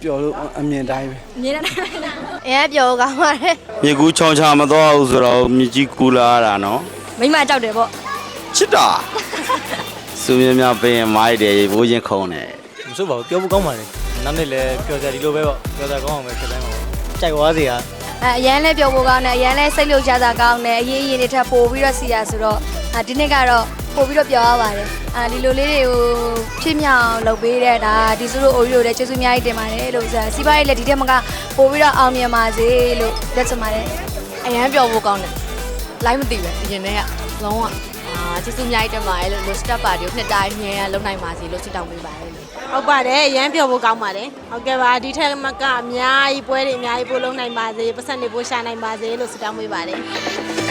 ပြောလို့အမြင်တိုင်းပဲအမြင်တိုင်းအဲပြောကောင်းပါတယ်မြေကူးချောင်းချမတော့ဘူးဆိုတော့မြေကြီးကူလာရတာနော်မိမကြောက်တယ်ပေါ့ချစ်တာစုမြမြပင်မိုက်တယ်ဘိုးချင်းခုံတယ်မစိုးပါဘူးပြောဖို့ကောင်းပါလေနောက်နေ့လည်းပြောစရာဒီလိုပဲပေါ့ပြောစရာကောင်းအောင်ပဲဖြစ်တိုင်းပါပေါ့ကြိုက်သွားစေရအရန်လဲပြောဖို့ကောင်းတယ်အရန်လဲစိတ်လှုပ်ရှားတာကောင်းတယ်အရေးအရေးတွေထပ်ပို့ပြီးတော့စီရဆိုတော့ဒီနေ့ကတော့ပို့ပြီးတော့ပြောရပါတယ်ဒီလိုလေးတွေကိုဖြစ်မြောက်လုပ်ပေးတဲ့ဒါဒီစုတို့အိုရီတို့လည်းကျေးဇူးအများကြီးတင်ပါတယ်လို့စီးပွားရေးလည်းဒီထက်မကပို့ပြီးတော့အောင်မြင်ပါစေလို့ပြောချင်ပါတယ်အရန်ပြောဖို့ကောင်းတယ်လိုက်မသိပဲအရင်တည်းကလုံးဝကျေးဇူးအများကြီးတင်ပါတယ်လို့ step ပါတီကိုနှစ်တိုင်းငြင်းရလုံနိုင်ပါစေလို့ဆုတောင်းပေးပါတယ်ဟုတ်ပါတယ်အရန်ပြောဖို့ကောင်းပါတယ်ဟုတ်ကဲ့ပါဒီထက်မကအများကြီးပွဲတွေအများကြီးပို့လုံးနိုင်ပါစေပတ်စံတွေပို့ရှာနိုင်ပါစေလို့ဆုတောင်းပေးပါတယ်